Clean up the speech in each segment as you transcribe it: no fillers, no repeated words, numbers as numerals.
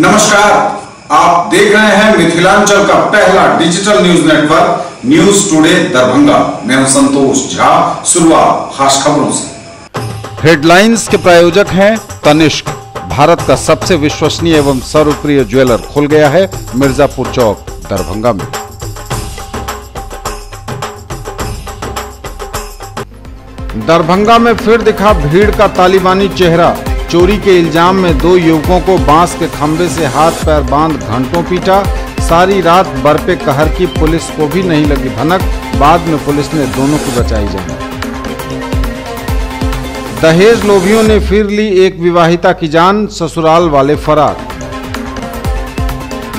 नमस्कार, आप देख रहे हैं मिथिलांचल का पहला digital news network news today Darbhanga. मैं हूं संतोष झा। शुरुआत खास खबरों से। हेडलाइंस के प्रायोजक हैं तनिष्क। भारत का सबसे विश्वसनीय एवं सर्वप्रिय ज्वेलर खुल गया है मिर्जापुर चौक दरभंगा में। दरभंगा में फिर दिखा भीड़ का तालिबानी चेहरा। चोरी के इल्जाम में दो युवकों को बांस के खंभे से हाथ पैर बांध घंटों पीटा। सारी रात बरपे कहर की पुलिस को भी नहीं लगी भनक। बाद में पुलिस ने दोनों की बचाई जान। दहेज लोभियों ने फिर ली एक विवाहिता की जान, ससुराल वाले फरार।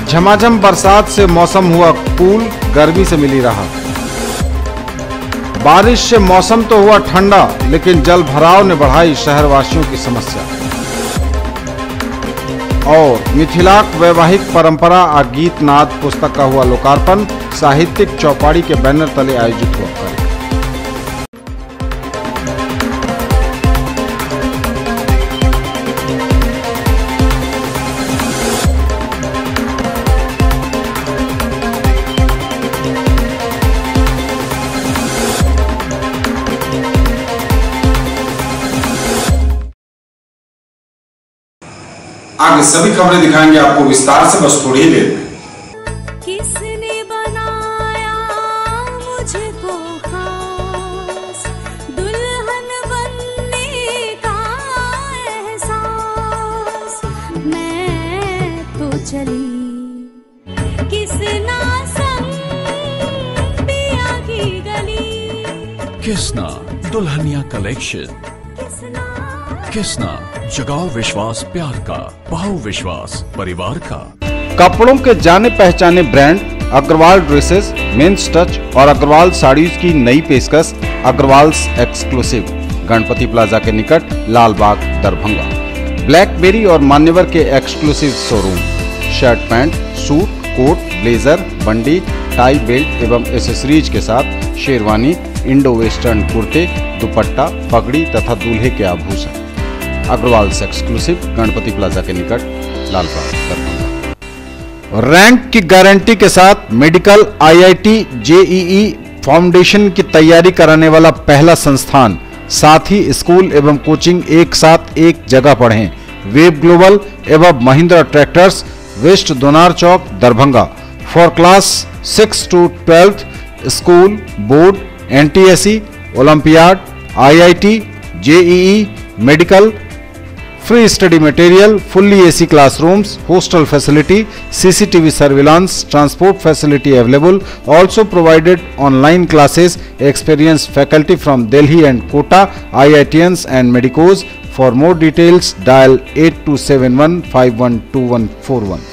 झमाझम बरसात से मौसम हुआ कूल, गर्मी से मिली राहत। बारिश से मौसम तो हुआ ठंडा, लेकिन जल भराव ने बढ़ाई शहरवासियों की समस्या। और मिथिलाक वैवाहिक परंपरा आ गीत नाद पुस्तक का हुआ लोकार्पण। साहित्यिक चौपाड़ी के बैनर तले आयोजित हुआ कार्यक्रम। आगे सभी खबरें दिखाएंगे आपको विस्तार से, बस थोड़ी ही देर में। किसने बनाया मुझको खास, दुल्हन बनने का एहसास। मैं तो चली किसना संग पिया की गली। किसना दुल्हनिया कलेक्शन। किसना जगाओ विश्वास प्यार का, पाओ विश्वास परिवार का। कपड़ों के जाने पहचाने brand Agarwal dresses, men's touch और अग्रवाल साड़ीज की नई पेशकश अग्रवाल्स एक्सक्लूसिव, गणपति प्लाजा के निकट, लालबाग दरभंगा। ब्लैकबेरी और मान्यवर के exclusive showroom. Shirt pant, suit, coat, blazer, बंडी, टाई बेल्ट एवं एसेसरीज के साथ शेरवानी, इंडो वेस्टर्न कुर्ते, दुपट्टा, पगड़ी तथा दूल्हे के आभूषण। अग्रवाल्स एक्सक्लूसिव, गणपति प्लाजा के निकट, लालबाग दरभंगा। रैंक की गारंटी के साथ मेडिकल, आईआईटी, जेईई फाउंडेशन की तैयारी कराने वाला पहला संस्थान। साथ ही स्कूल एवं कोचिंग एक साथ एक जगह पढ़ें। वेब ग्लोबल एवं Mahindra tractors, west Donar Chowk Darbhanga. For class 6 to 12 school, board, NTSE, Olympiad, IIT, JEE, medical, free study material, fully AC classrooms, hostel facility, CCTV surveillance, transport facility available. Also provided online classes, experienced faculty from Delhi and Kota, IITians and medicos. For more details, dial 8271 512141.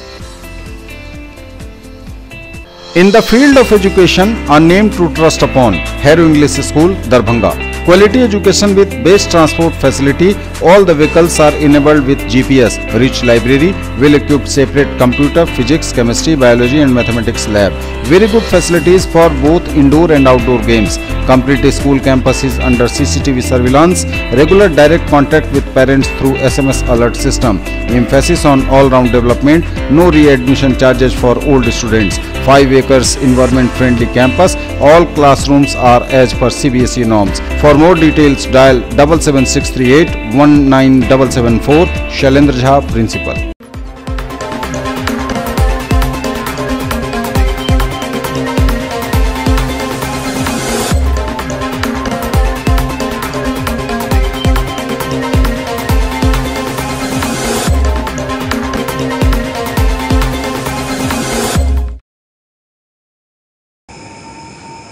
In the field of education, a name to trust upon, Harrow English School, Darbhanga. Quality education with best transport facility. All the vehicles are enabled with GPS. Rich library, well-equipped separate computer, physics, chemistry, biology and mathematics lab. Very good facilities for both indoor and outdoor games. Complete school campus is under CCTV surveillance. Regular direct contact with parents through SMS alert system. Emphasis on all-round development. No readmission charges for old students. 5 acres environment-friendly campus. All classrooms are as per CBSE norms. For more details, dial 77638 19774. Shailendra Jha, principal.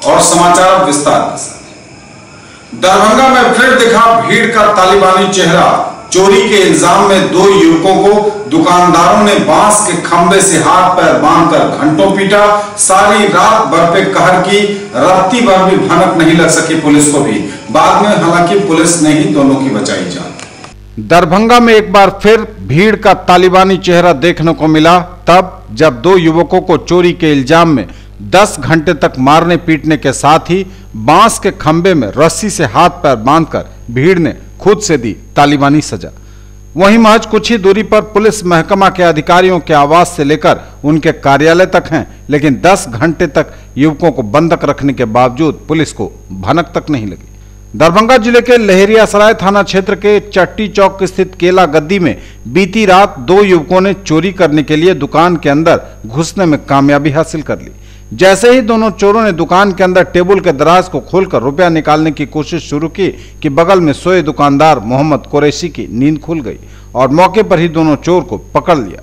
और समाचार विस्तार के साथ। दरभंगा में फिर दिखा भीड़ का तालिबानी चेहरा। चोरी के इल्जाम में दो युवकों को दुकानदारों ने बांस के खंभे से हाथ पैर बांधकर घंटों पीटा। सारी रात बरपे कहर की, रात्रि भर भी भनक नहीं लग सकी पुलिस को भी। बाद में हालांकि पुलिस ने ही दोनों की बचाई जान। दरभंगा में एक बार फिर भीड़ का तालिबानी चेहरा देखने को मिला, तब जब दो युवकों को चोरी के इल्जाम में 10 घंटे तक मारने पीटने के साथ ही बांस के खंभे में रस्सी से हाथ पैर बांधकर भीड़ ने खुद से दी तालिबानी सजा। वहीं महज कुछ ही दूरी पर पुलिस महकमा के अधिकारियों के आवास से लेकर उनके कार्यालय तक हैं, लेकिन 10 घंटे तक युवकों को बंधक रखने के बावजूद पुलिस को भनक तक नहीं लगी। दरभंगा जिले के लहेरियासराय थाना क्षेत्र के चट्टी चौक स्थित केला गद्दी में बीती रात 2 युवकों ने चोरी करने के लिए दुकान के अंदर घुसने में कामयाबी हासिल कर ली। जैसे ही दोनों चोरों ने दुकान के अंदर टेबल के दराज को खोलकर रुपया निकालने की कोशिश शुरू की कि बगल में सोए दुकानदार मोहम्मद कुरैशी की नींद खुल गई और मौके पर ही दोनों चोर को पकड़ लिया।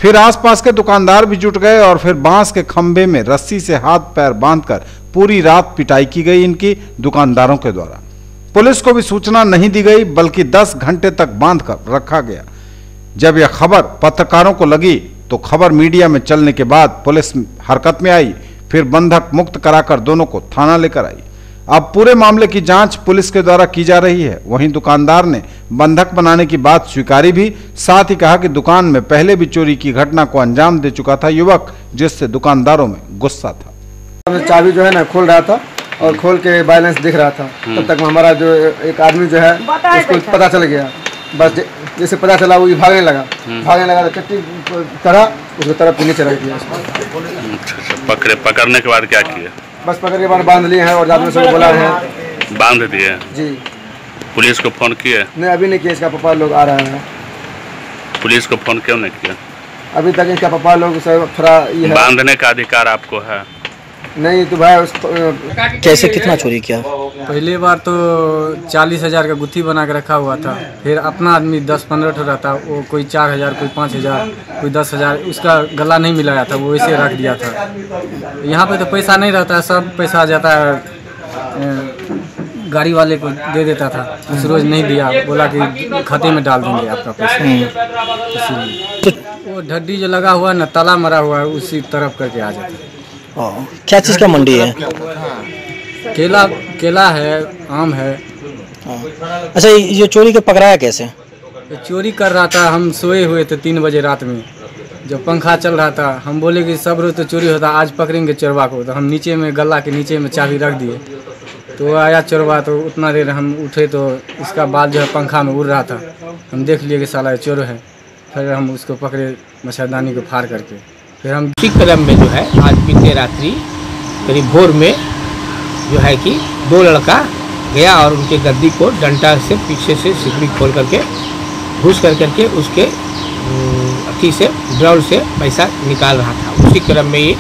फिर आसपास के दुकानदार भी जुट गए और फिर बांस के खंभे में रस्सी से हाथ पैर बांधकर पूरी रात पिटाई की गई इनकी दुकानदारों के द्वारा। पुलिस को भी सूचना नहीं दी गई, बल्कि 10 घंटे तक बांधकर रखा गया। जब यह खबर पत्रकारों को लगी तो खबर मीडिया में चलने के बाद पुलिस हरकत में आई, फिर बंधक मुक्त कराकर दोनों को थाना लेकर आई। अब पूरे मामले की जांच पुलिस के द्वारा की जा रही है। वहीं दुकानदार ने बंधक बनाने की बात स्वीकारी भी, साथ ही कहा कि दुकान में पहले भी चोरी की घटना को अंजाम दे चुका था युवक, जिससे दुकानदारों में गुस्सा था। चाबी जो है ना खोल रहा था और खोल के बैलेंस दिख रहा था, तब तक हमारा जो एक आदमी जो है उसको पता चल गया। बस जैसे पता चला वो भागने लगा तो चट्टी तरह उसको तरफ नीचे रख दिया। पकड़ने के बाद क्या किया? बस पकड़ के बाद बांध लिए हैं और आदमी से बोला है बांध दिए जी। पुलिस को फोन किया? नहीं, अभी नहीं किया। इसका पापा लोग आ रहे हैं। पुलिस को फोन क्यों नहीं किया? अभी तक इसका पापा लोग थोड़ा ये है। बांधने का अधिकार आपको है? नहीं तो भाई कैसे कितना चोरी किया? पहली बार तो 40,000 का गुत्थी बना के रखा हुआ था। फिर अपना आदमी 10-15 ठो रहता, वो कोई 4,000, कोई 5,000, कोई 10,000, उसका गला नहीं मिलाया था, वो वैसे रख दिया था। यहाँ पे तो पैसा नहीं रहता है, सब पैसा जाता है गाड़ी वाले को दे देता था। उस रोज नहीं दिया, बोला कि खाते में डाल देंगे आपका पैसा। वो ढड्डी जो लगा हुआ है ना, ताला मरा हुआ है, उसी तरफ करके आ जाता है। क्या चीज़ का मंडी है? केला है, आम है। अच्छा, ये चोरी के पकड़ाया कैसे? चोरी कर रहा था, हम सोए हुए थे 3 बजे रात में, जब पंखा चल रहा था। हम बोले कि सब रोज तो चोरी होता, आज पकड़ेंगे चोरवा को। तो हम नीचे में गला के नीचे में चाबी रख दिए, तो आया चोरवा। तो उतना देर हम उठे तो इसका बाल जो है पंखा में उड़ रहा था। हम देख लिए कि साला चोर है। फिर हम उसको पकड़े मच्छरदानी को फाड़ करके। फिर हम इसी क्रम में जो है आज बीते रात्रि करीब भोर में जो है कि 2 लड़का गया और उनके गद्दी को डंडा से पीछे से सिकड़ी खोल करके घुस करके उसके अथी से ड्रॉल से पैसा निकाल रहा था। उसी क्रम में ये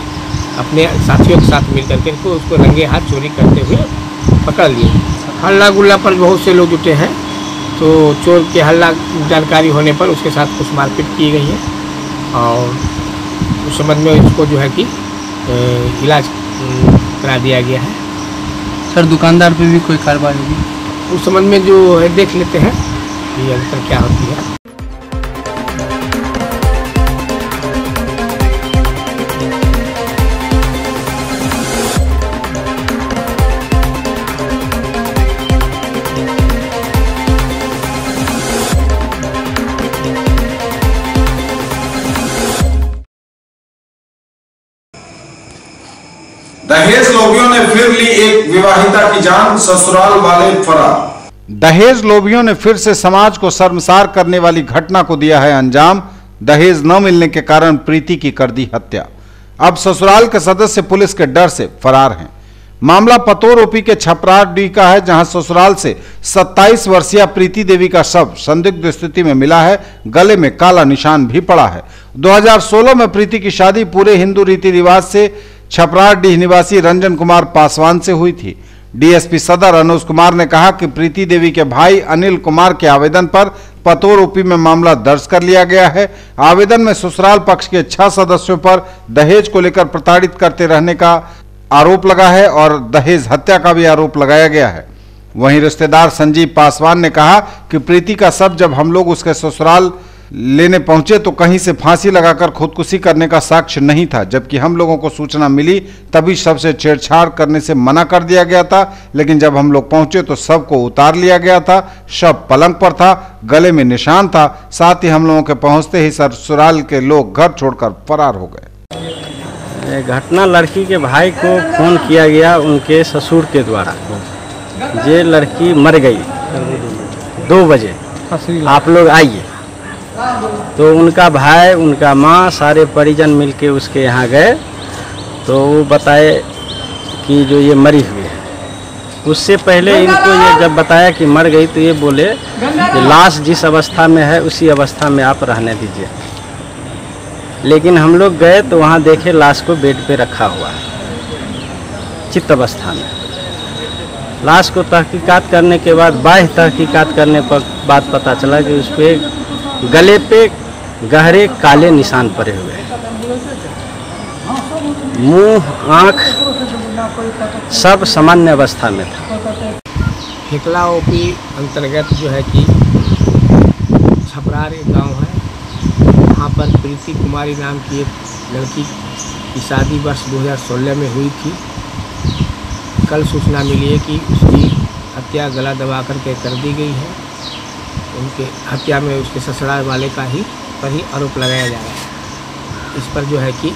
अपने साथियों के साथ मिल करके उसको रंगे हाथ चोरी करते हुए पकड़ लिए। हल्ला गुल्ला पर बहुत से लोग जुटे हैं, तो चोर के हल्ला जानकारी होने पर उसके साथ कुछ मारपीट की गई है और उस संबंध में इसको जो है कि इलाज करा दिया गया है। सर, दुकानदार पे भी कोई कार्रवाई होगी? उस संबंध में जो है देख लेते हैं ये अंतर क्या होती है। दहेज लोभियों ने फिर ली एक विवाहिता की जान, ससुराल वाले फरार। दहेज लोभियों ने फिर से समाज को शर्मसार करने वाली घटना को दिया है अंजाम। दहेज न मिलने के कारण प्रीति की कर दी हत्या। अब ससुराल के सदस्य पुलिस के डर से फरार हैं। मामला पतोर ओपी के छपराडीह का है, जहां ससुराल से 27 वर्षीय प्रीति देवी का शव संदिग्ध स्थिति में मिला है। गले में काला निशान भी पड़ा है। 2016 में प्रीति की शादी पूरे हिंदू रीति रिवाज से छपराडीह निवासी रंजन कुमार पासवान से हुई थी। डीएसपी सदर अनुज कुमार ने कहा कि प्रीति देवी के भाई अनिल कुमार के आवेदन पर पतोर ओपी में मामला दर्ज कर लिया गया है। आवेदन में ससुराल पक्ष के 6 सदस्यों पर दहेज को लेकर प्रताड़ित करते रहने का आरोप लगा है और दहेज हत्या का भी आरोप लगाया गया है। वहीं रिश्तेदार संजीव पासवान ने कहा कि प्रीति का शव जब हम लोग उसके ससुराल लेने पहुंचे तो कहीं से फांसी लगाकर खुदकुशी करने का साक्ष्य नहीं था, जबकि हम लोगों को सूचना मिली तभी शव से छेड़छाड़ करने से मना कर दिया गया था। लेकिन जब हम लोग पहुंचे तो शव को उतार लिया गया था। शव पलंग पर था, गले में निशान था। साथ ही हम लोगों के पहुंचते ही ससुराल के लोग घर छोड़कर फरार हो गए। घटना लड़की के भाई को फोन किया गया उनके ससुर के द्वारा। ये लड़की मर गई 2 बजे, आप लोग आइए। तो उनका भाई, उनका माँ, सारे परिजन मिलके उसके यहाँ गए तो वो बताए कि जो ये मरी हुई है। उससे पहले इनको ये जब बताया कि मर गई तो ये बोले कि लाश जिस अवस्था में है उसी अवस्था में आप रहने दीजिए। लेकिन हम लोग गए तो वहाँ देखे लाश को बेड पे रखा हुआ है चित्त अवस्था में। लाश को तहकीकात करने के बाद, बाह्य तहकीकात करने पर बाद पता चला कि उस पर गले पे गहरे काले निशान पड़े हुए हैं। मुंह, आँख सब सामान्य अवस्था में था। हिकला ओपी अंतर्गत जो है कि छपरार एक गाँव है, वहाँ पर प्रीति कुमारी नाम की एक लड़की की शादी वर्ष 2016 में हुई थी। कल सूचना मिली है कि उसकी हत्या गला दबा करके कर दी गई है। उनके हत्या में उसके ससुराल वाले का ही पर ही आरोप लगाया जा रहा है। इस पर जो है कि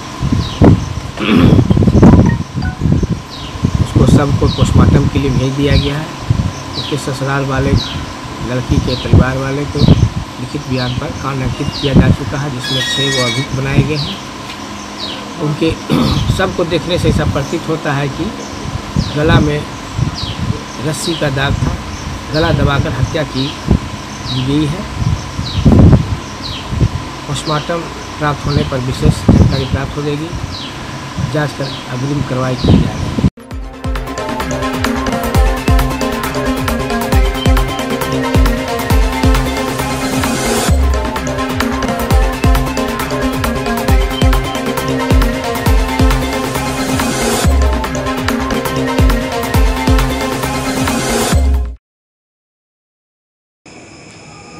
उसको सबको पोस्टमार्टम के लिए भेज दिया गया है। उसके ससुराल वाले, लड़की के परिवार वाले को लिखित बयान पर कांड अंकित किया जा चुका है, जिसमें 6 अभियुक्त बनाए गए हैं। उनके सबको देखने से ऐसा प्रतीत होता है कि गला में रस्सी का दाग था, गला दबाकर हत्या की गई है। पोस्टमार्टम प्राप्त होने पर विशेष जानकारी प्राप्त हो जाएगी। जांच कर अग्रिम कार्रवाई की जाएगी।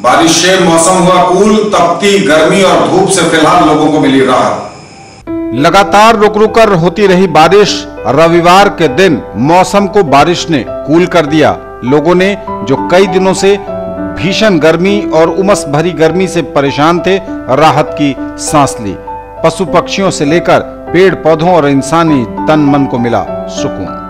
बारिश से मौसम हुआ कूल, तपती गर्मी और धूप से फिलहाल लोगों को मिली राहत। लगातार रुक रुक कर होती रही बारिश, रविवार के दिन मौसम को बारिश ने कूल कर दिया। लोगों ने जो कई दिनों से भीषण गर्मी और उमस भरी गर्मी से परेशान थे, राहत की सांस ली। पशु पक्षियों से लेकर पेड़ पौधों और इंसानी तन मन को मिला सुकून।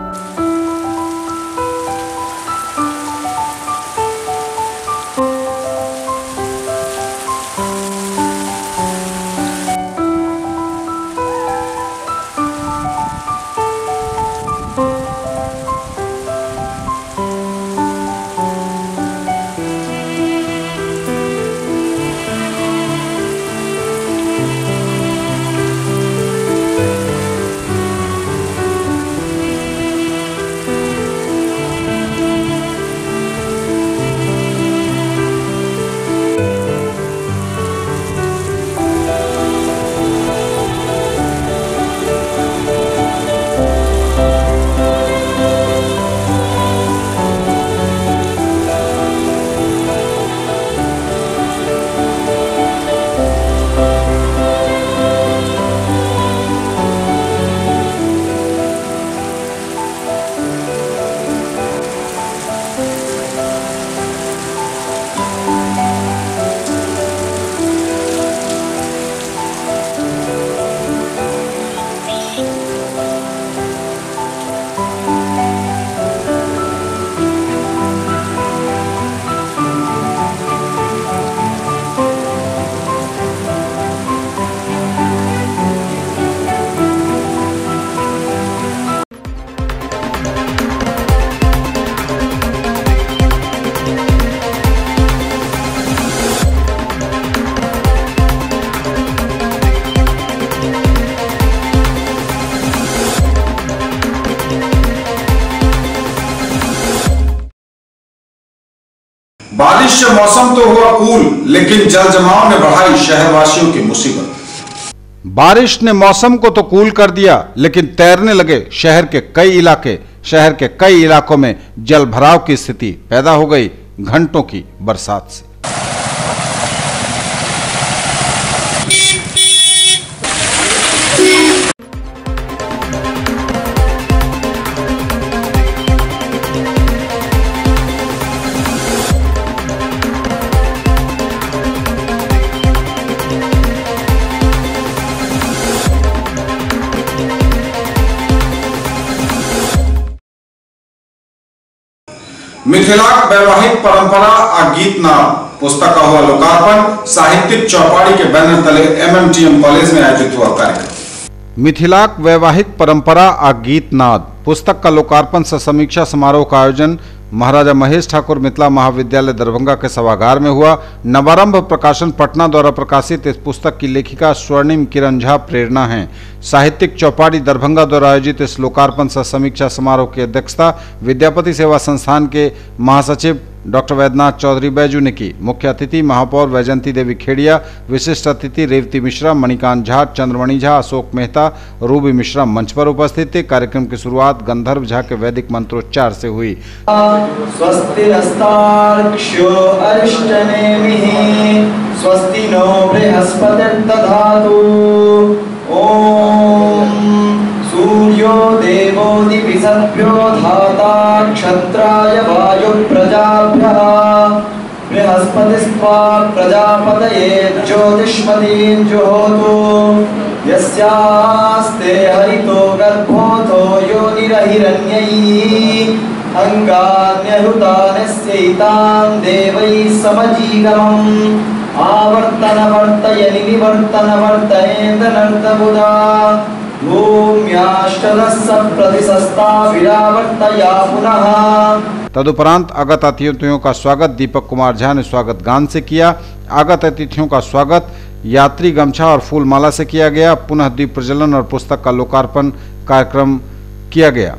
बारिश से मौसम तो हुआ कूल, लेकिन जल जमाव ने बढ़ाई शहरवासियों की मुसीबत। बारिश ने मौसम को तो कूल कर दिया, लेकिन तैरने लगे शहर के कई इलाके। शहर के कई इलाकों में जल भराव की स्थिति पैदा हो गई घंटों की बरसात से। मिथिलाक वैवाहिक परंपरा आ गीत नाम पुस्तक का हुआ लोकार्पण साहित्यिक चौपाड़ी के बैनर तले MMTM कॉलेज में आयोजित हुआ कार्यक्रम। मिथिलाक वैवाहिक परंपरा आ गीत नाद पुस्तक का लोकार्पण सह समीक्षा समारोह का आयोजन महाराजा महेश ठाकुर मिथिला महाविद्यालय दरभंगा के सभागार में हुआ। नवारंभ प्रकाशन पटना द्वारा प्रकाशित इस पुस्तक की लेखिका स्वर्णिम किरण झा प्रेरणा हैं। साहित्यिक चौपाड़ी दरभंगा द्वारा आयोजित इस लोकार्पण सह समीक्षा समारोह की अध्यक्षता विद्यापति सेवा संस्थान के महासचिव डॉक्टर वैद्यनाथ चौधरी बैजू ने की। मुख्य अतिथि महापौर वैजयंती देवी खेड़िया, विशिष्ट अतिथि रेवती मिश्रा, मणिकांत झा, चंद्रमणि झा, अशोक मेहता, रूबी मिश्रा मंच पर उपस्थित थे। कार्यक्रम की शुरुआत गंधर्व झा के वैदिक मंत्रोच्चार से हुई। स्वस्तिरस्तार्क्ष्यो अरिष्टनेमिः स्वस्ति नो बृहस्पतिर्दधातु ओम सूर्यो देवो दिविसभ्यो धाता क्षत्राय वायु प्रजाभ्यः बृहस्पतिस्त्वा प्रजापतये ज्योतिष्मतीं जुहोतु यस्यास्ते हरितो गर्भोऽथो योनिरहिरण्यैः अंगान्यहुतानस्यैतां देवैः समजीगमम् आवर्तनवर्तय निवर्तनवर्तयेन्द्रनर्तबुधा तदुपरांत आगत अतिथियों का स्वागत दीपक कुमार झा ने स्वागत गान से किया। आगत अतिथियों का स्वागत यात्री गमछा और फूल माला से किया गया। पुनः दीप प्रज्वलन और पुस्तक का लोकार्पण कार्यक्रम किया गया।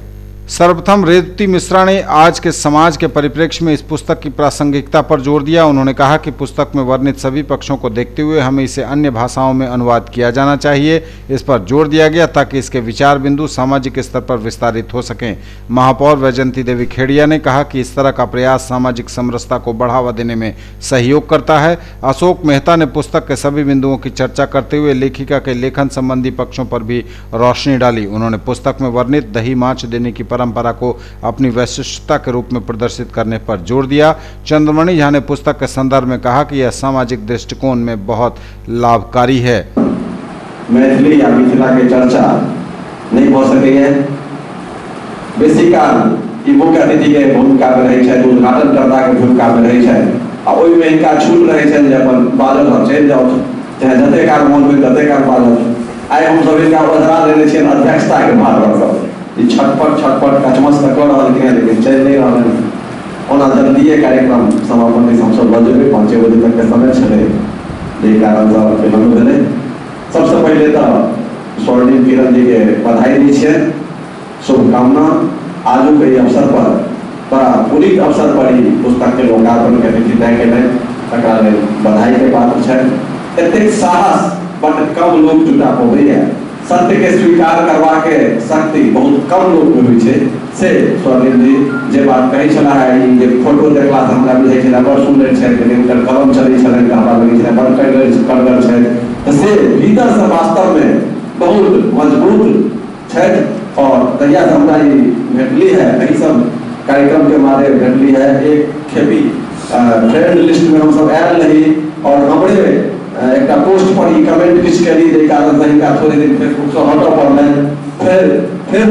सर्वप्रथम रेवती मिश्रा ने आज के समाज के परिप्रेक्ष्य में इस पुस्तक की प्रासंगिकता पर जोर दिया। उन्होंने कहा कि पुस्तक में वर्णित सभी पक्षों को देखते हुए हमें इसे अन्य भाषाओं में अनुवाद किया जाना चाहिए। इस पर जोर दिया गया ताकि इसके विचार बिंदु सामाजिक स्तर पर विस्तारित हो सकें। महापौर वैजयंती देवी खेड़िया ने कहा कि इस तरह का प्रयास सामाजिक समरसता को बढ़ावा देने में सहयोग करता है। अशोक मेहता ने पुस्तक के सभी बिंदुओं की चर्चा करते हुए लेखिका के लेखन संबंधी पक्षों पर भी रोशनी डाली। उन्होंने पुस्तक में वर्णित दही माछ देने की परंपरा को अपनी वैशिष्टता के रूप में प्रदर्शित करने पर जोर दिया। चंद्रमणि झा ने पुस्तक के संदर्भ में कहा कि यह सामाजिक दृष्टिकोण में बहुत लाभकारी है। मैथिली या मिथिला के चर्चा नहीं हो सके है। बेसी काल ई मुख्य अतिथि के भूमिका में रहे छै, उद्घाटनकर्ता के भूमिका में रहे छै आ ओहि में इनका छूट रहे छै जे अपन बाजल और चल जाओ, चाहे जते काल मोन में तते काल बाजल। आइ हम सब इनका उधरा लेने छियै अध्यक्षता के भार पर सब छटपट कचमच तक कर रहा है, लेकिन चल नहीं रहा है। ओना जल्दी कार्यक्रम समापन के हमसब बजे 5 बजे तक के समय छले, जे कारण से विलंब भेले। सबसे पहले तो स्वर्णिम किरण जी के बधाई दी छे, शुभकामना। आज के अवसर पर बड़ा पुनीत अवसर पर ही पुस्तक के लोकार्पण के तिथि तय केले, तकरा लेल बधाई के पात्र छे। एतेक साहस बड़ कम लोग जुटा पबै है। सत्य के स्वीकार करवा के शक्ति बहुत कम लोग में हुई छे। से स्वर्णिम जी जे बात कही छला है, ये फोटो देखला से हमरा बुझै छला बड़ सुंदर छै, किलोमीटर कलम चलै छलै, हमरा लगे छला बड़ करगर छै। तो से भीतर से वास्तव में बहुत मजबूत छै और तैया हमरा ई भेटली है। एही सब कार्यक्रम के मारे भेटली है। एक खेपी फ्रेंड लिस्ट में हम सब आयल रही और हमरे एक पोस्ट पर ही कमेंट किछ करी, जे कारण से इनका थोड़े दिन फेसबुक से हटो पड़ले, फिर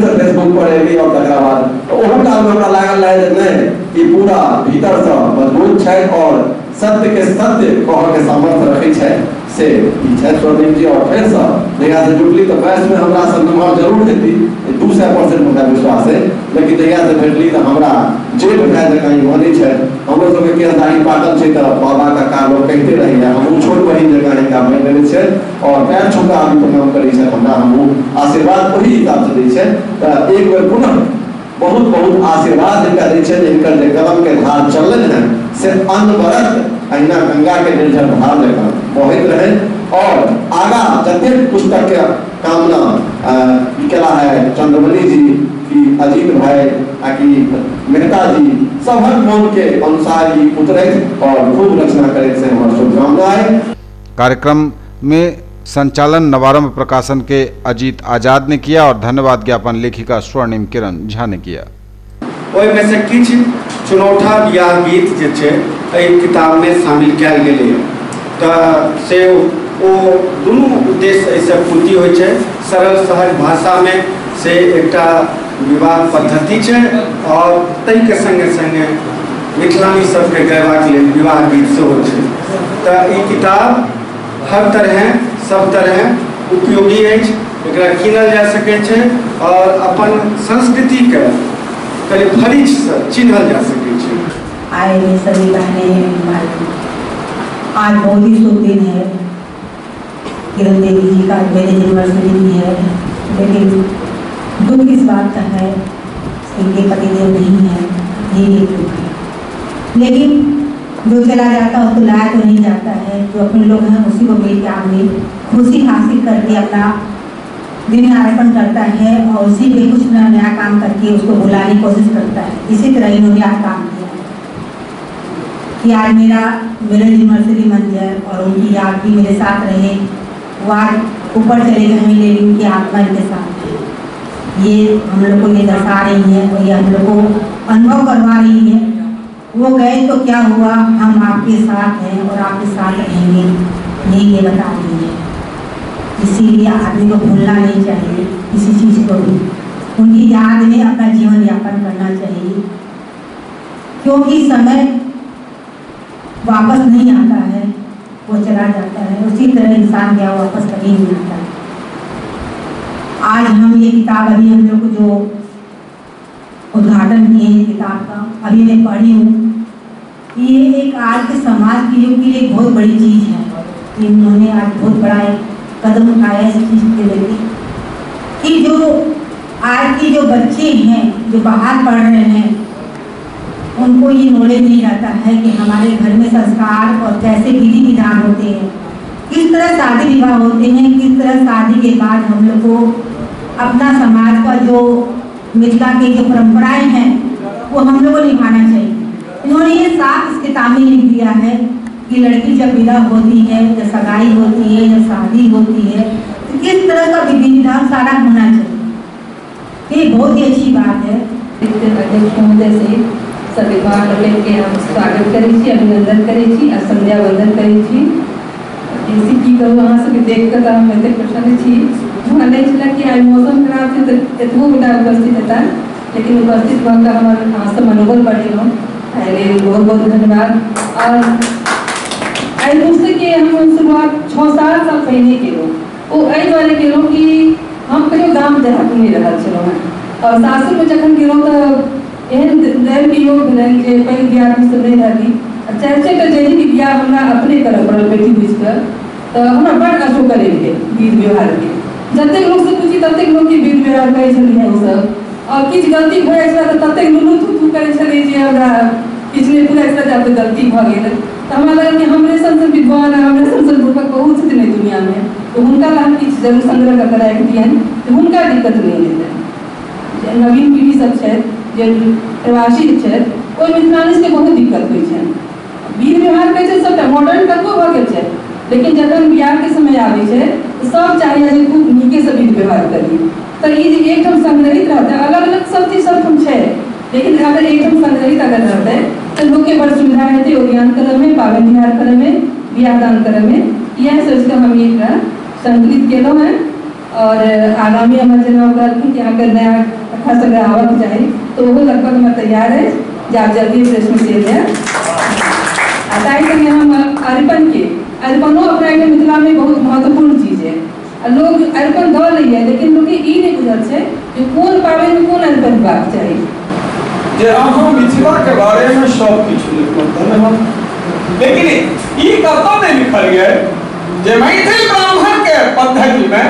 से फेसबुक पर एली और तकरा बाद तो ओहन काल में हमरा लागल रहे जे नहीं ई पूरा भीतर से मजबूत छै और सत्य के सत्य कह के सामर्थ्य रखे छै। से स्वर्णिम जी और फिर से जगह से जुटली तो बैच में हमरा सब नंबर जरूर देती 200% हमरा विश्वास है, लेकिन जगह से भेटली तो हमरा जेल भए जे कहीं होनी छै। हमरो सब के दाढ़ी पाटल छै त बाबा का काम लोग कहते रही है, हम छोट बहिन जगह नहीं काम लेने छै और पैर छूका भी प्रणाम करी छै। हमरा हम आशीर्वाद वही हिसाब से दै छै। एक बेर पुनः बहुत बहुत आशीर्वाद इनका दै छै। इनकर जे कलम के धार चलन है से अनवरत अहिना गंगा के निर्जर धार लेकर बहैत रहे और आगा जते पुस्तक के कामना केला है चंद्रमणि जी की, अजीत भाई की, मेहता जी सबहर मन के अनुसार ही उतरे और खूब रचना करे से हमार शुभकामनाएं। कार्यक्रम में संचालन नवारंभ प्रकाशन के अजीत आजाद ने किया और धन्यवाद ज्ञापन लेखिका स्वर्णिम किरण झा ने किया। ओहि में से किछ चुनौठा या गीत जे छै एहि किताब में शामिल कयल गेलै तो से ओ दुनू उद्देश्य ऐसे पूर्ति होइ छै। सरल सहज भाषा में से एकटा विवाह पद्धति छै और तै के संगे संगे मिथिलानी सबके गयबाक लेल विवाह गीत सेहो छै। तऽ ई किताब हर तरह सब तरह उपयोगी अछि, एकरा कीनल जा सकैत छै और अपन संस्कृतिके करीब फरीचसँ चिन्हल जा सकैत छै। आए हुए सभी बहनें भाई, आज बहुत ही शुभ दिन है। किरण देवी जी का मैरिज एनिवर्सरी भी है, लेकिन दुख इस बात का है इनके पतिदेव नहीं है, ये एक दुख है। लेकिन जो चला जाता है उसको लाया तो नहीं जाता है, जो अपने लोग हैं उसी को मिल के आदमी खुशी हासिल करके अपना दिन अर्पण करता है और उसी पे कुछ नया काम करके उसको बुलाने की कोशिश करता है। इसी तरह इन्होंने आज काम किया कि आज मेरा मैरिज एनिवर्सरी मन जाए और उनकी याद भी मेरे साथ रहे। वो आज ऊपर चले गए हैं लेकिन उनकी आत्मा इनके साथ है। ये हम लोग को ये दर्शा रही है और ये हम लोग को अनुभव करवा रही है। वो गए तो क्या हुआ, हम आपके साथ हैं और आपके साथ रहेंगे, यही ये बता रही है। इसीलिए आदमी को भूलना नहीं चाहिए किसी चीज़ को भी, उनकी याद में अपना जीवन यापन करना चाहिए, क्योंकि समय वापस नहीं आता है, वो चला जाता है। उसी तरह इंसान क्या वापस कभी नहीं आता है। आज हम ये किताब अभी हम लोग को जो उद्घाटन किए हैं किताब का, अभी मैं पढ़ी हूँ। ये एक आज के समाज के युग के लिए बहुत बड़ी चीज़ है। इन्होंने आज बहुत बड़ा एक कदम उठाया इस चीज़ के लिए कि जो आज की जो बच्चे हैं जो बाहर पढ़ रहे हैं उनको ये नॉलेज नहीं रहता है कि हमारे घर में संस्कार और कैसे विधि विधान होते हैं, किस तरह शादी विवाह होते हैं, किस तरह शादी के बाद हम लोग को अपना समाज का जो मिथिला की जो परंपराएं हैं वो हम लोग को निभाना चाहिए। इन्होंने ये साफ इस किताब में लिख दिया है कि लड़की जब विदा होती है, जब सगाई होती है, जब शादी होती है, तो किस तरह का विधि विधान सारा होना चाहिए। ये बहुत ही अच्छी बात है। अध्यक्ष महोदय से सविवाह के हम स्वागत करै छी, अभिनंदन करै छी आ संध्या वंदन करै छी। जैसे की कहूँ अहाँ सबके देख कऽ हम एते प्रसन्न छी। हमरा नहीं छला कि आज मौसम खराब छै तऽ एतबो गोटा उपस्थित हेता, लेकिन उपस्थित भऽ कऽ हमर अहाँ सब मनोबल बढ़ेलहुँ, एहि बहुत बहुत धन्यवाद। और एहि पुस्तक के हम शुरुआत 6-7 साल पहिने केलहुँ। ओ एहि दुआरे केलहुँ कि हम कहियो गाम देहातमे रहल छलहुँ हेँ और सासुरमे जखन गेलहुँ तऽ एहन दैवके योग भेलनि जे पैघ बियाहमे सब नहि रहली। चारि टा जहिनी बियाह हमरा अपने करऽ पड़ल बेटी बुझि कऽ, तऽ हमरा बड़ अशोक करै भेल विध व्यवहारके। जतेक लोकसँ पूछी ततेक लोकके विध व्यवहार करै छलियै ओसभ, और किछु गलती भऽ जाइ छलै तऽ ततेक लुलू थुथू करै छलै जे हमरा किछु नहि पूरा एकटा जाते गलती भऽ गेल। तऽ हमरा लगल कि हमरे सनसँ विद्वान हमरे सनसँ बुर्बक बहुत छथिन एहि दुनियामे, तऽ हुनका लग किछु जरूर संग्रह कऽ कऽ राखि दियनि तऽ हुनका दिक्कत नहि हेतनि। नवीन पीढ़ी सब छथि जे प्रवासी छथि ओहि मिथिलानिसके बहुत दिक्कत होइ छनि। विध व्यवहार कहै छै सबटा मॉडर्न कतबो भऽ गेल छै, लेकिन जखन बियाहके समय आबै छै तऽ सब चाहैए जे खूब नीकेसँ विध व्यवहार करी। तऽ ई जे एकठाम संग्रहित रहतै, अलग अलग सब चीज सबठाम छै, लेकिन अगर एकठाम संग्रहित अगर रहतै तऽ लोकके बड़ सुविधा हेतै ओरियान करऽमे, पाबनि तिहार करऽमे, बियाह दान करऽमे। इएह सोचि कऽ हम एकटा संकलित केलहुँ हैं। और आगामी हमर जेना कहलखिन कि अहाँके नया कथा संग्रह आबऽके चाही, तो ओहो लगभग हमर तैयार अछि जे आब जल्दी प्रेस में चलि जाय। आ ताहि संगे हम अरिपनो अपना के मिथिला में बहुत महत्वपूर्ण चीज है। लोग अरिपन दऽ लैए, लेकिन लोग ई नहीं बुझल छै जे कोन पाबनि में कोन अरिपन हेबाक चाही। जे अहाँ मिथिला के बारे में सब किछु लिखल, लेकिन ई कतौ नहीं लिखल है जे मैथिल ब्राह्मण के पद्धति में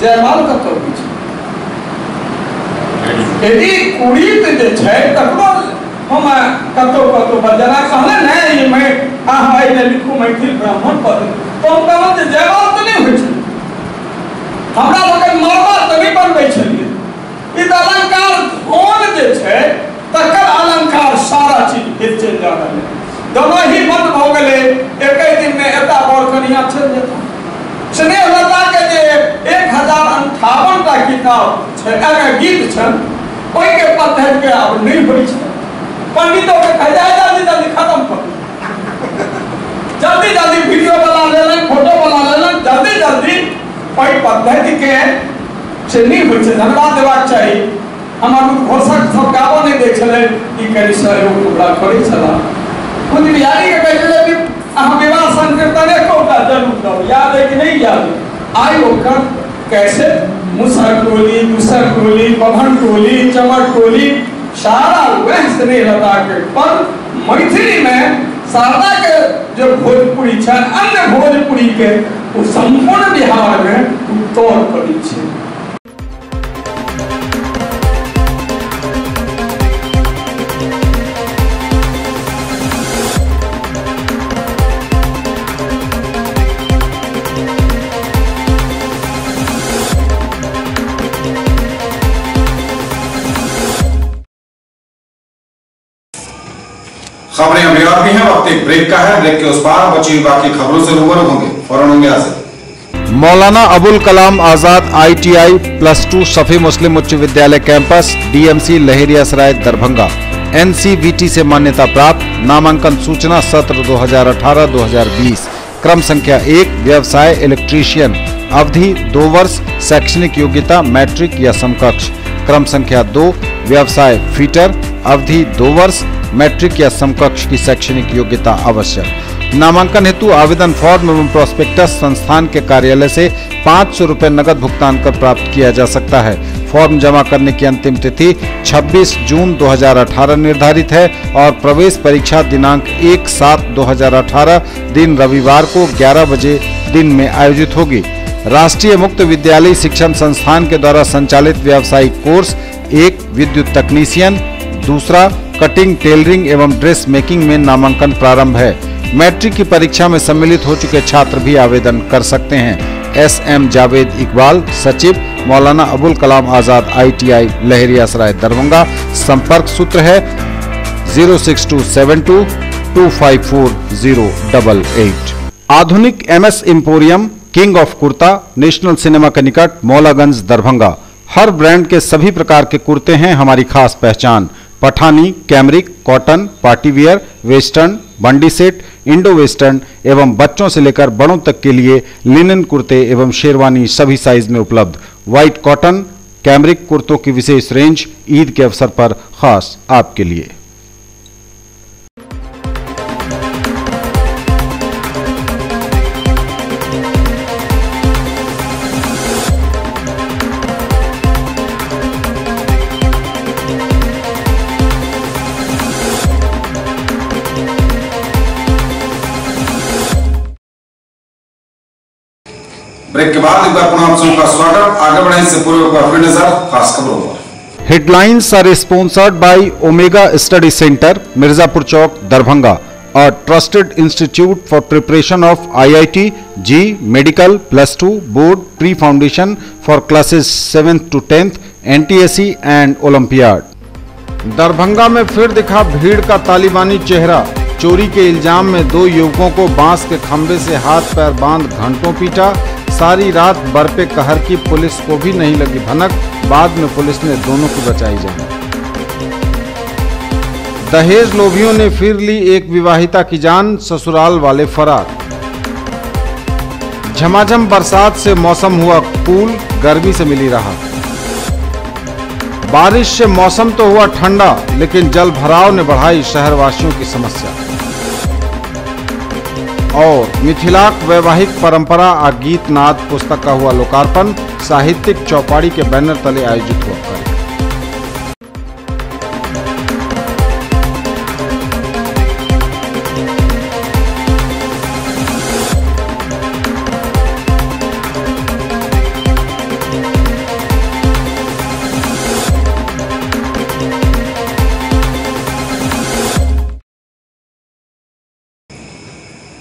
जयमाल कतौ होइ छै। यदि कुड़ीत जे छै तकरो हम कतौ जेना कहले नहीं ये मैं अहाँ एहिमे लिखू मैथिल ब्राह्मण पद्धति, तो हम कहलहुँ जे जयमाल तऽ नहीं होइ छै। हमरा लोग मरबा तऽ नहीं बनबै छलियै, ई तऽ अलंकार धोन जे छै तकर अलंकार सारा चीज फिर चलि जा रहल है। दोनों ही बंद भऽ गेलै, एक दिन में एता बड़ कनिया चलि जेता। स्नेह लता के जे 1058 टा किताब छै, गीत छन, ओहिके पद्धति के आब नहीं होइ छै। पंडितों के कह जाए जल्दी जल्दी खत्म कर, जल्दी जल्दी वीडियो बना लेलन, फोटो बना लेलन, जल्दी जल्दी ओहि पद्धति के से नहीं होइ छै। धन्यवाद देबाक चाही हमार घोषक सब गावो नहीं दे छले ई करी सहयोग टुकड़ा करी छला खुद बिहारी के कहले कि हम विवाह संकीर्तन कोटा जरूर दो याद है कि नहीं याद आई ओकर कैसे मुसर टोली दूसर टोली पवन टोली चमर टोली सारा वह स्नेह लता के पर मैथिली में शारदा के जो भोजपुरी छे अन्य भोजपुरी के वो संपूर्ण बिहार में तौर पड़ी छे। खबरें अभी और भी हैं, वक्त एक ब्रेक का है। ब्रेक के उस पार बची हुई बाकी खबरों से रूबरू होंगे, फौरन होंगे हाजिर। मौलाना अबुल कलाम आजाद ITI +2 सफी मुस्लिम उच्च विद्यालय campus DMC Laheriasarai Darbhanga NCVT से मान्यता प्राप्त। नामांकन सूचना सत्र 2018-2020। क्रम संख्या 1 व्यवसाय इलेक्ट्रीशियन, अवधि 2 वर्ष, शैक्षणिक योग्यता मैट्रिक या समकक्ष। क्रम संख्या 2 व्यवसाय फिटर, अवधि 2 वर्ष, मैट्रिक या समकक्ष की शैक्षणिक योग्यता आवश्यक। नामांकन हेतु आवेदन फॉर्म एवं प्रोस्पेक्टस संस्थान के कार्यालय से 500 रुपए नगद भुगतान कर प्राप्त किया जा सकता है। फॉर्म जमा करने की अंतिम तिथि 26 जून 2018 निर्धारित है और प्रवेश परीक्षा दिनांक 1/7/2018 दिन रविवार को 11 बजे दिन में आयोजित होगी। राष्ट्रीय मुक्त विद्यालय शिक्षण संस्थान के द्वारा संचालित व्यावसायिक कोर्स 1 विद्युत तकनीशियन, दूसरा कटिंग टेलरिंग एवं ड्रेस मेकिंग में नामांकन प्रारंभ है। मैट्रिक की परीक्षा में सम्मिलित हो चुके छात्र भी आवेदन कर सकते हैं। SM जावेद इकबाल, सचिव, मौलाना अबुल कलाम आजाद ITI लहेरियासराय दरभंगा। संपर्क सूत्र है 06272 254 आधुनिक MS emporium, king of kurta, national cinema के निकट, मौलागंज दरभंगा। हर ब्रांड के सभी प्रकार के कुर्ते हैं हमारी खास पहचान। Pathani, cambric, cotton, party wear, western, बंडी सेट, इंडो वेस्टर्न एवं बच्चों से लेकर बड़ों तक के लिए लिनन कुर्ते एवं शेरवानी सभी साइज में उपलब्ध। व्हाइट कॉटन, कैमरिक कुर्तों की विशेष रेंज ईद के अवसर पर खास आपके लिए। ब्रेक के बाद एक बार पुनः आप सबका स्वागत। आगे बढ़ने से पूर्व एक बार फिर नजर खास खबरों पर। Headlines are sponsored by Omega Study Center, Mirzapur Chowk, Darbhanga, a trusted institute for preparation of IIT, JEE, Medical, +2, Board, Pre-Foundation for classes 7th to 10th, NTSE and Olympiad। Darbhanga में फिर दिखा भीड़ का तालिबानी चेहरा। चोरी के इल्जाम में 2 युवकों को बांस के खंभे से हाथ पैर बांध घंटों पीटा। सारी रात बरपे कहर की पुलिस को भी नहीं लगी भनक, बाद में पुलिस ने दोनों की बचाई जान। दहेज लोभियों ने फिर ली एक विवाहिता की जान, ससुराल वाले फरार। झमाझम बरसात से मौसम हुआ कूल, गर्मी से मिली राहत। बारिश से मौसम तो हुआ ठंडा, लेकिन जल भराव ने बढ़ाई शहरवासियों की समस्या। और मिथिलाक वैवाहिक परंपरा आ गीत नाद पुस्तक का हुआ लोकार्पण, साहित्यिक चौपाड़ी के बैनर तले आयोजित हुआ कार्यक्रम।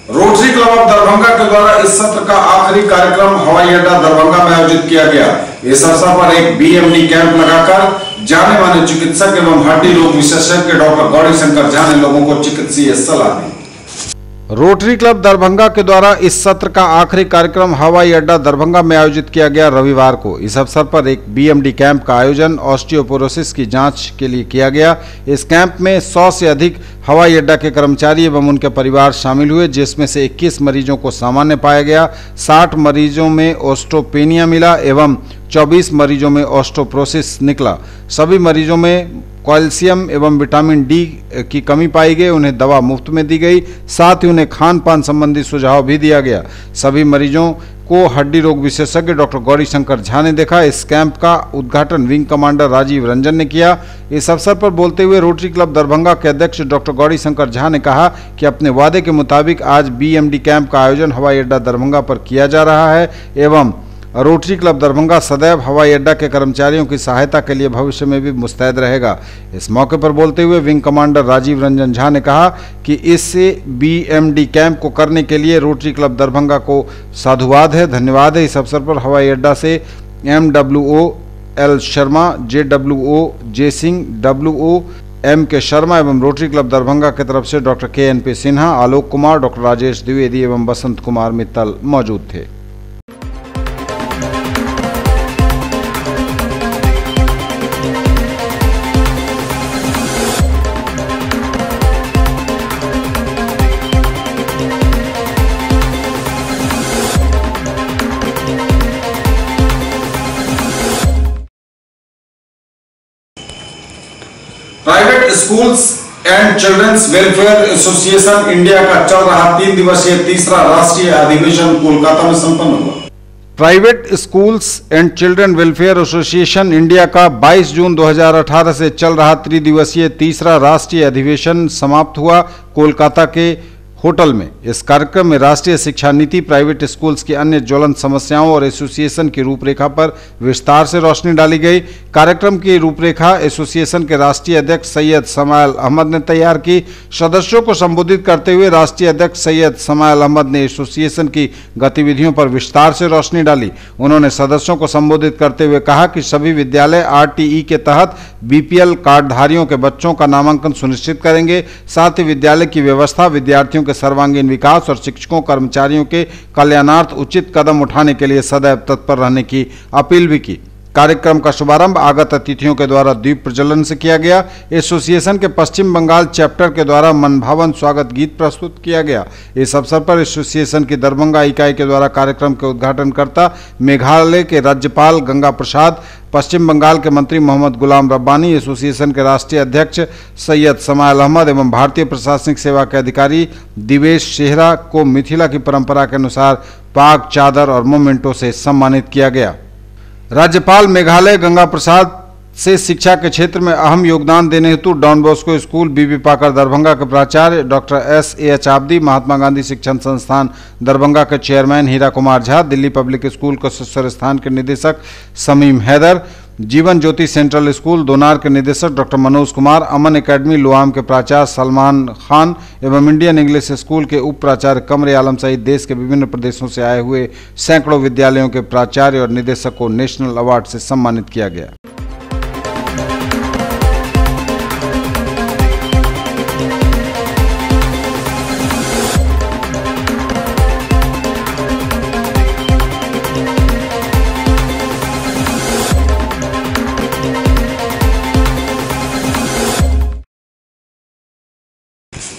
रोटरी क्लब ऑफ दरभंगा के द्वारा इस सत्र का आखिरी कार्यक्रम हवाई अड्डा दरभंगा में आयोजित किया गया। इस अवसर पर एक BMD कैंप लगाकर जाने माने चिकित्सक एवं हड्डी रोग विशेषज्ञ डॉक्टर गौरी शंकर झा ने लोगों को चिकित्सीय सलाह दी। रोटरी क्लब दरभंगा के द्वारा इस सत्र का आखिरी कार्यक्रम हवाई अड्डा दरभंगा में आयोजित किया गया रविवार को। इस अवसर पर एक BMD कैंप का आयोजन ऑस्टियोपोरोसिस की जांच के लिए किया गया। इस कैंप में 100 से अधिक हवाई अड्डा के कर्मचारी एवं उनके परिवार शामिल हुए, जिसमें से 21 मरीजों को सामान्य पाया गया, 60 मरीजों में ओस्टोपेनिया मिला एवं 24 मरीजों में ऑस्टियोपोरोसिस निकला। सभी मरीजों में कैल्शियम एवं विटामिन डी की कमी पाई गई। उन्हें दवा मुफ्त में दी गई, साथ ही उन्हें खान पान संबंधी सुझाव भी दिया गया। सभी मरीजों को हड्डी रोग विशेषज्ञ डॉक्टर गौरी शंकर झा ने देखा। इस कैंप का उद्घाटन विंग कमांडर राजीव रंजन ने किया। इस अवसर पर बोलते हुए रोटरी क्लब दरभंगा के अध्यक्ष डॉक्टर गौरी शंकर झा ने कहा कि अपने वादे के मुताबिक आज बीएमडी कैंप का आयोजन हवाई अड्डा दरभंगा पर किया जा रहा है एवं रोटरी क्लब दरभंगा सदैव हवाई अड्डा के कर्मचारियों की सहायता के लिए भविष्य में भी मुस्तैद रहेगा। इस मौके पर बोलते हुए विंग कमांडर राजीव रंजन झा ने कहा कि इस बीएमडी कैंप को करने के लिए रोटरी क्लब दरभंगा को साधुवाद है, धन्यवाद है। इस अवसर पर हवाई अड्डा से MWO L शर्मा, JWO जय सिंह, WO M.K. शर्मा एवं रोटरी क्लब दरभंगा की तरफ से doctor KNP Sinha, Alok Kumar, doctor Rajesh Dwivedi एवं बसंत कुमार मित्तल मौजूद थे। Private schools and children's welfare association India का चल रहा 3 दिवसीय तीसरा राष्ट्रीय अधिवेशन कोलकाता में संपन्न हुआ। Private schools and children welfare association India का 22 जून 2018 से चल रहा त्रिदिवसीय तीसरा राष्ट्रीय अधिवेशन समाप्त हुआ कोलकाता के होटल में। इस कार्यक्रम में राष्ट्रीय शिक्षा नीति, प्राइवेट स्कूल्स की अन्य ज्वलंत समस्याओं और एसोसिएशन की रूपरेखा पर विस्तार से रोशनी डाली गई। कार्यक्रम की रूपरेखा एसोसिएशन के राष्ट्रीय अध्यक्ष सैयद समायल अहमद ने तैयार की। सदस्यों को संबोधित करते हुए राष्ट्रीय अध्यक्ष सैयद समायल अहमद ने एसोसिएशन की गतिविधियों पर विस्तार से रोशनी डाली। उन्होंने सदस्यों को संबोधित करते हुए कहा कि सभी विद्यालय RTE के तहत BPL कार्डधारियों के बच्चों का नामांकन सुनिश्चित करेंगे। साथ ही विद्यालय की व्यवस्था, विद्यार्थियों के सर्वांगीण विकास और शिक्षकों कर्मचारियों के कल्याणार्थ उचित कदम उठाने के लिए सदैव तत्पर रहने की अपील भी की। कार्यक्रम का शुभारंभ आगत अतिथियों के द्वारा दीप प्रज्वलन से किया गया। एसोसिएशन के पश्चिम बंगाल चैप्टर के द्वारा मनभावन स्वागत गीत प्रस्तुत किया गया। इस अवसर पर एसोसिएशन की दरभंगा इकाई के द्वारा कार्यक्रम के उद्घाटनकर्ता मेघालय के राज्यपाल गंगा प्रसाद, पश्चिम बंगाल के मंत्री मोहम्मद गुलाम रब्बानी, एसोसिएशन के राष्ट्रीय अध्यक्ष सैयद समायल अहमद एवं भारतीय प्रशासनिक सेवा के अधिकारी दिवेश शेहरा को मिथिला की परंपरा के अनुसार पाग, चादर और मोमेंटो से सम्मानित किया गया। राज्यपाल मेघालय गंगा प्रसाद से शिक्षा के क्षेत्र में अहम योगदान देने हेतु डॉन बॉस्को स्कूल बीबी पाकर दरभंगा के प्राचार्य doctor SAH Abdi, Mahatma Gandhi शिक्षण संस्थान दरभंगा के चेयरमैन हीरा कुमार झा, दिल्ली पब्लिक स्कूल कुशेश्वर स्थान के निदेशक समीम हैदर, जीवन ज्योति सेंट्रल स्कूल दोनार के निदेशक डॉक्टर मनोज कुमार, अमन एकेडमी लोआम के प्राचार्य सलमान खान एवं इंडियन इंग्लिश स्कूल के उप प्राचार्य कमरे आलम सहित देश के विभिन्न प्रदेशों से आए हुए सैकड़ों विद्यालयों के प्राचार्य और निदेशक को नेशनल अवार्ड से सम्मानित किया गया।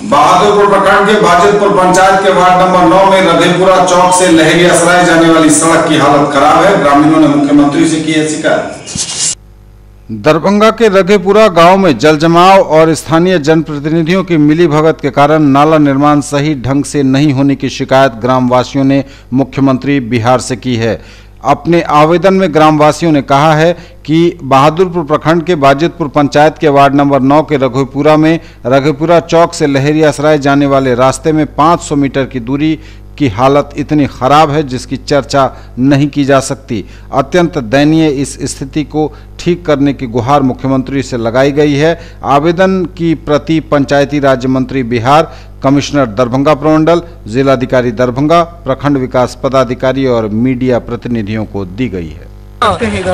बहादुरपुर प्रखंड के बाजितपुर पंचायत के वार्ड नंबर 9 में रघेपुरा चौक से लहेरिया सराय जाने वाली सड़क की हालत खराब है। ग्रामीणों ने मुख्यमंत्री से की है शिकायत। दरभंगा के रघेपुरा गांव में जल जमाव और स्थानीय जनप्रतिनिधियों की मिलीभगत के कारण नाला निर्माण सही ढंग से नहीं होने की शिकायत ग्रामवासियों ने मुख्यमंत्री बिहार से की है। अपने आवेदन में ग्रामवासियों ने कहा है कि बहादुरपुर प्रखंड के बाजितपुर पंचायत के वार्ड नंबर 9 के रघेपुरा में रघेपुरा चौक से लहेरिया सराय जाने वाले रास्ते में 500 मीटर की दूरी की हालत इतनी खराब है जिसकी चर्चा नहीं की जा सकती। अत्यंत दयनीय इस स्थिति को ठीक करने की गुहार मुख्यमंत्री से लगाई गई है। आवेदन की प्रति पंचायती राज्य मंत्री बिहार, कमिश्नर दरभंगा प्रमंडल, जिलाधिकारी दरभंगा, प्रखंड विकास पदाधिकारी और मीडिया प्रतिनिधियों को दी गई है।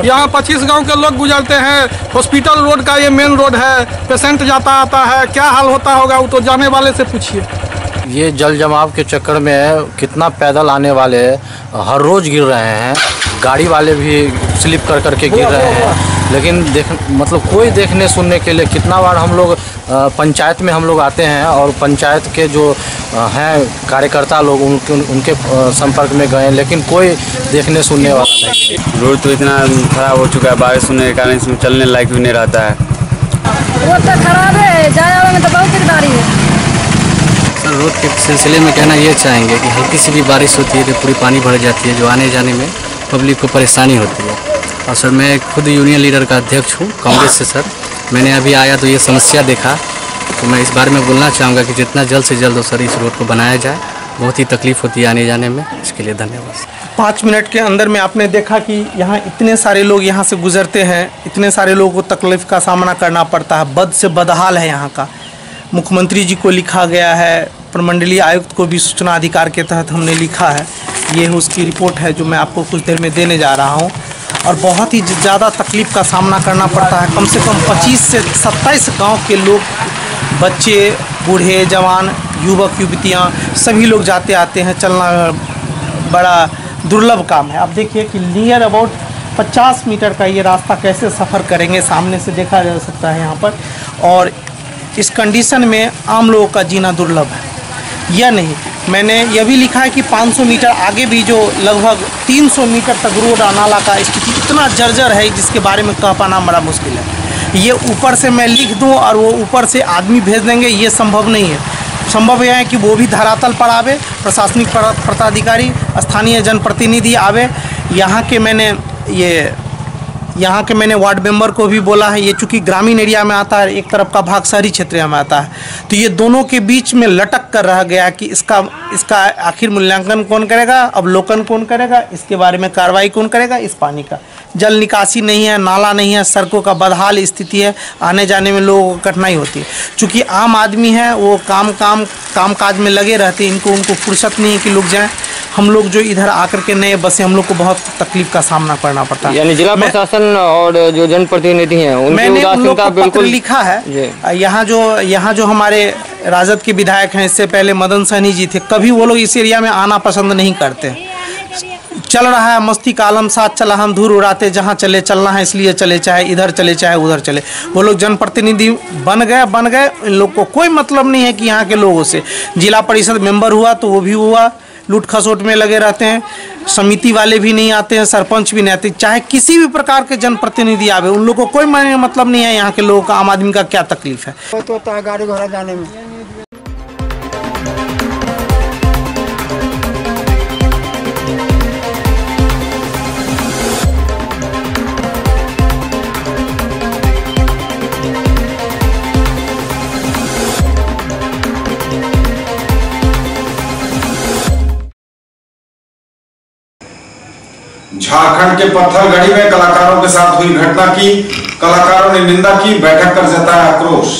यहाँ 25 गांव के लोग गुजरते हैं। हॉस्पिटल रोड का ये मेन रोड है, पेशेंट जाता आता है, क्या हाल होता होगा वो तो जाने वाले से पूछिए। ये जल जमाव के चक्कर में कितना पैदल आने वाले हर रोज गिर रहे हैं। गाड़ी वाले भी स्लिप कर करके गिर रहे हैं। लेकिन मतलब कोई देखने सुनने के लिए, कितना बार हम लोग पंचायत में हम लोग आते हैं और पंचायत के जो हैं कार्यकर्ता लोग उनके संपर्क में गए, लेकिन कोई देखने सुनने वाला नहीं। रोड तो इतना खराब हो चुका है, बारिश होने के कारण इसमें चलने लायक भी नहीं रहता है। रोड तो खराब है, जाने आने में तो बहुत दिकदारी है। सर, रोड के सिलसिले में कहना ये चाहेंगे कि हल्की सी भी बारिश होती है तो पूरी पानी भर जाती है, जो आने जाने में पब्लिक को परेशानी होती है। और सर, मैं खुद यूनियन लीडर का अध्यक्ष हूँ कांग्रेस से। सर, मैंने अभी आया तो ये समस्या देखा, तो मैं इस बारे में बोलना चाहूँगा कि जितना जल्द से जल्द हो सर इस रोड को बनाया जाए। बहुत ही तकलीफ होती है आने जाने में, इसके लिए धन्यवाद। 5 मिनट के अंदर में आपने देखा कि यहाँ इतने सारे लोग यहाँ से गुजरते हैं, इतने सारे लोगों को तकलीफ का सामना करना पड़ता है। बद से बदहाल है यहाँ का। मुख्यमंत्री जी को लिखा गया है, प्रमंडलीय आयुक्त को भी सूचना अधिकार के तहत हमने लिखा है। ये उसकी रिपोर्ट है जो मैं आपको कुछ देर में देने जा रहा हूँ। और बहुत ही ज़्यादा तकलीफ का सामना करना पड़ता है। कम से कम 25 से 27 गाँव के लोग, बच्चे, बूढ़े, जवान, युवक युवतियाँ सभी लोग जाते आते हैं। चलना बड़ा दुर्लभ काम है। आप देखिए कि नियर अबाउट 50 मीटर का ये रास्ता कैसे सफ़र करेंगे, सामने से देखा जा सकता है यहाँ पर। और इस कंडीशन में आम लोगों का जीना दुर्लभ है। यह नहीं, मैंने यह भी लिखा है कि 500 मीटर आगे भी जो लगभग 300 मीटर तक रोड और नाला का स्थिति इतना जर्जर है जिसके बारे में कह पाना बड़ा मुश्किल है। ये ऊपर से मैं लिख दूं और वो ऊपर से आदमी भेज देंगे, ये संभव नहीं है। संभव यह है कि वो भी धरातल पर आवे, प्रशासनिक पदाधिकारी, स्थानीय जनप्रतिनिधि आवे। यहाँ के मैंने वार्ड मेंबर को भी बोला है। ये चूँकि ग्रामीण एरिया में आता है, एक तरफ का भाग शहरी क्षेत्र में आता है, तो ये दोनों के बीच में लटक कर रह गया कि इसका आखिर मूल्यांकन कौन करेगा, अवलोकन कौन करेगा, इसके बारे में कार्रवाई कौन करेगा। इस पानी का जल निकासी नहीं है, नाला नहीं है, सड़कों का बदहाल स्थिति है, आने जाने में लोगों को कठिनाई होती है। चूँकि आम आदमी है वो काम काज में लगे रहते हैं, उनको फुर्सत नहीं है कि लोग जाएँ। हम लोग जो इधर आकर के नए बसे, हम लोग को बहुत तकलीफ का सामना करना पड़ता है। यानी जिला प्रशासन और जो जनप्रतिनिधि हैं मैंने उन लोग को पत्र लिखा है। यहाँ जो हमारे राजद के विधायक हैं, इससे पहले मदन सहनी जी थे, कभी वो लोग इस एरिया में आना पसंद नहीं करते। चल रहा है मस्ती का आलम, साथ चला हम धूल उड़ाते, जहाँ चले चलना है इसलिए चले, चाहे इधर चले चाहे उधर चले। वो लोग जनप्रतिनिधि बन गए। इन लोग को कोई मतलब नहीं है कि यहाँ के लोगों से। जिला परिषद मेंबर हुआ तो वो भी हुआ लूट खसोट में लगे रहते हैं। समिति वाले भी नहीं आते हैं, सरपंच भी नहीं आते। चाहे किसी भी प्रकार के जनप्रतिनिधि आवे, उन लोगों को कोई मतलब नहीं है यहाँ के लोगों का, आम आदमी का क्या तकलीफ है। तो होता है गाड़ी घोड़ा जाने में। झारखंड के पत्थलगढ़ी में कलाकारों के साथ हुई घटना की कलाकारों ने निंदा की, बैठक कर जताया आक्रोश।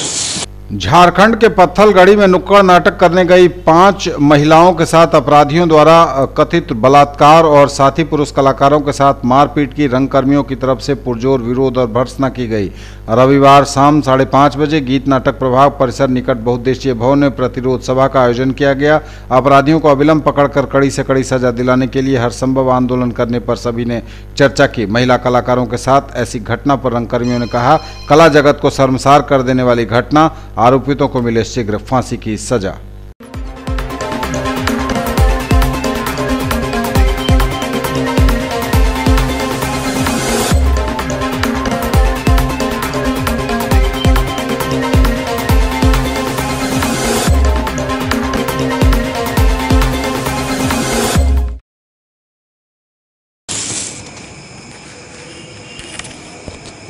झारखंड के पत्थलगढ़ी में नुक्कड़ नाटक करने गई 5 महिलाओं के साथ अपराधियों द्वारा कथित बलात्कार और साथी पुरुष कलाकारों के साथ मारपीट की रंगकर्मियों की तरफ से पुरजोर विरोध और भर्त्सना की गई। रविवार शाम 5:30 बजे गीत नाटक प्रभाग परिसर निकट बहुउद्देशीय भवन में प्रतिरोध सभा का आयोजन किया गया। अपराधियों को अविलंब पकड़कर कड़ी से कड़ी सजा दिलाने के लिए हर संभव आंदोलन करने पर सभी ने चर्चा की। महिला कलाकारों के साथ ऐसी घटना पर रंगकर्मियों ने कहा, कला जगत को शर्मसार कर देने वाली घटना, आरोपितों को मिले शीघ्र फांसी की सजा।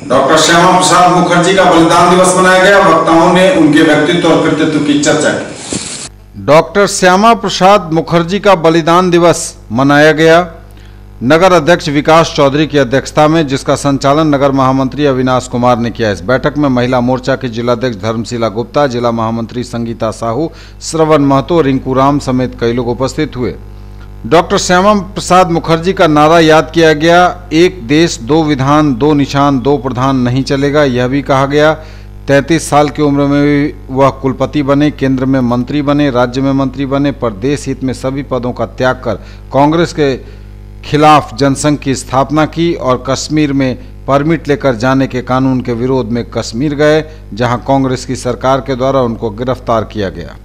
डॉक्टर श्यामा प्रसाद मुखर्जी का बलिदान दिवस मनाया गया। वक्ताओं ने उनके व्यक्तित्व और कृतित्व की चर्चा की। डॉक्टर श्यामा प्रसाद मुखर्जी का बलिदान दिवस मनाया गया। नगर अध्यक्ष विकास चौधरी की अध्यक्षता में, जिसका संचालन नगर महामंत्री अविनाश कुमार ने किया। इस बैठक में महिला मोर्चा के जिलाध्यक्ष धर्मशिला गुप्ता, जिला महामंत्री संगीता साहू, श्रवण महतो, रिंकू राम समेत कई लोग उपस्थित हुए। डॉक्टर श्यामा प्रसाद मुखर्जी का नारा याद किया गया, एक देश दो विधान दो निशान दो प्रधान नहीं चलेगा। यह भी कहा गया 33 साल की उम्र में भी वह कुलपति बने, केंद्र में मंत्री बने, राज्य में मंत्री बने, पर देश हित में सभी पदों का त्याग कर कांग्रेस के खिलाफ जनसंघ की स्थापना की और कश्मीर में परमिट लेकर जाने के कानून के विरोध में कश्मीर गए, जहां कांग्रेस की सरकार के द्वारा उनको गिरफ्तार किया गया।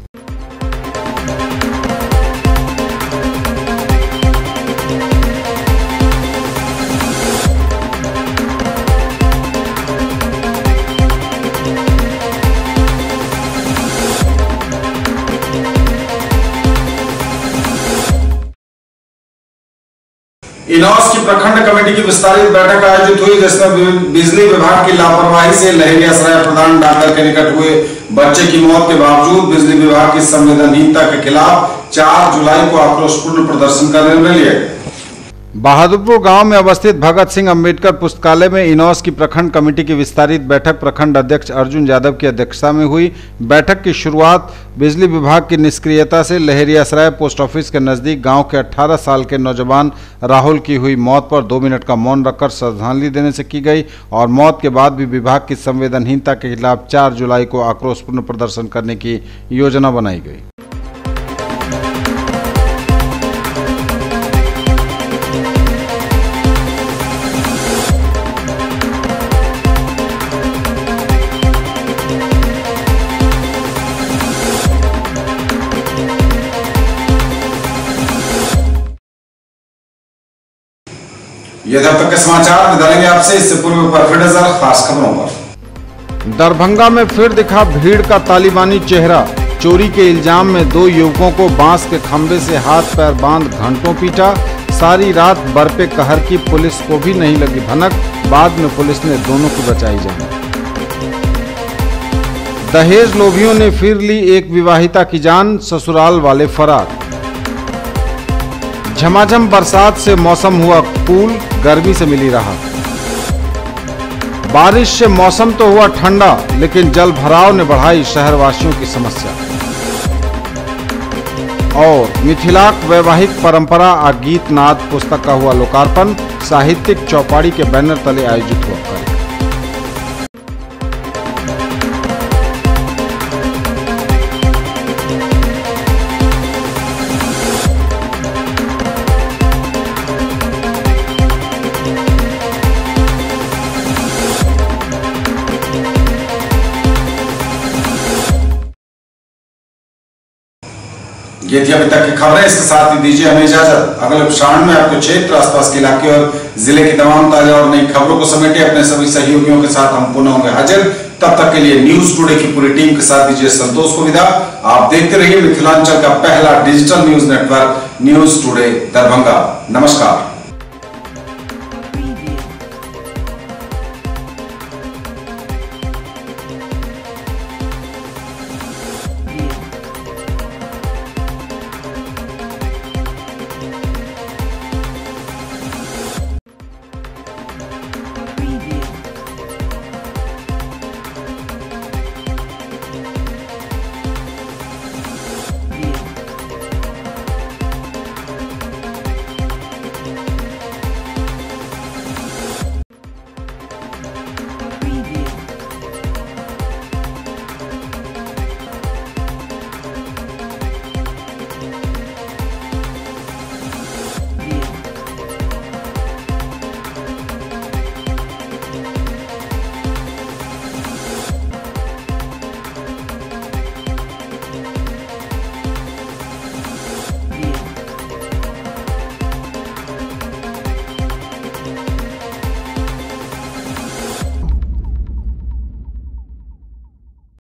इनॉस की प्रखंड कमेटी की विस्तारित बैठक आयोजित हुई, जिसमें बिजली विभाग की लापरवाही से लहेरियासराय प्रधान डॉक्टर के निकट हुए बच्चे की मौत के बावजूद बिजली विभाग की संवेदनहीनता के खिलाफ 4 जुलाई को आक्रोशपूर्ण प्रदर्शन का निर्णय लिया गया। बहादुरपुर गांव में अवस्थित भगत सिंह अंबेडकर पुस्तकालय में इनॉस की प्रखंड कमेटी की विस्तारित बैठक प्रखंड अध्यक्ष अर्जुन यादव की अध्यक्षता में हुई। बैठक की शुरुआत बिजली विभाग की निष्क्रियता से लहेरियासराय पोस्ट ऑफिस के नजदीक गांव के 18 साल के नौजवान राहुल की हुई मौत पर 2 मिनट का मौन रखकर श्रद्धांजलि देने से की गई और मौत के बाद भी विभाग की संवेदनहीनता के खिलाफ 4 जुलाई को आक्रोशपूर्ण प्रदर्शन करने की योजना बनाई गई। ये अब तक के समाचार बदलेंगे आपसे, इससे पूर्व पर फिर नजर खास खबरों पर। दरभंगा में फिर दिखा भीड़ का तालिबानी चेहरा। चोरी के इल्जाम में 2 युवकों को बांस के खंभे से हाथ पैर बांध घंटों पीटा। सारी रात बरपे कहर की पुलिस को भी नहीं लगी भनक, बाद में पुलिस ने दोनों की बचाई जान। दहेज लोभियों ने फिर ली एक विवाहिता की जान, ससुराल वाले फरार। झमाझम बरसात से मौसम हुआ कूल, गर्मी से मिली राहत। बारिश से मौसम तो हुआ ठंडा, लेकिन जल भराव ने बढ़ाई शहरवासियों की समस्या। और मिथिलाक वैवाहिक परंपरा आ गीत नाद पुस्तक का हुआ लोकार्पण, साहित्यिक चौपाड़ी के बैनर तले आयोजित हुआ कार्यक्रम। ये थी अभी तक की खबरें, इसके साथ ही दीजिए हमें इजाजत। अगले प्रसारण में आपके क्षेत्र, आसपास के इलाके और जिले की तमाम ताजा और नई खबरों को समेटे अपने सभी सहयोगियों के साथ हम पुनः होंगे हाजिर। तब तक के लिए न्यूज टुडे की पूरी टीम के साथ दीजिए संतोष को विदा। आप देखते रहिए मिथिलांचल का पहला digital news network news today Darbhanga. नमस्कार।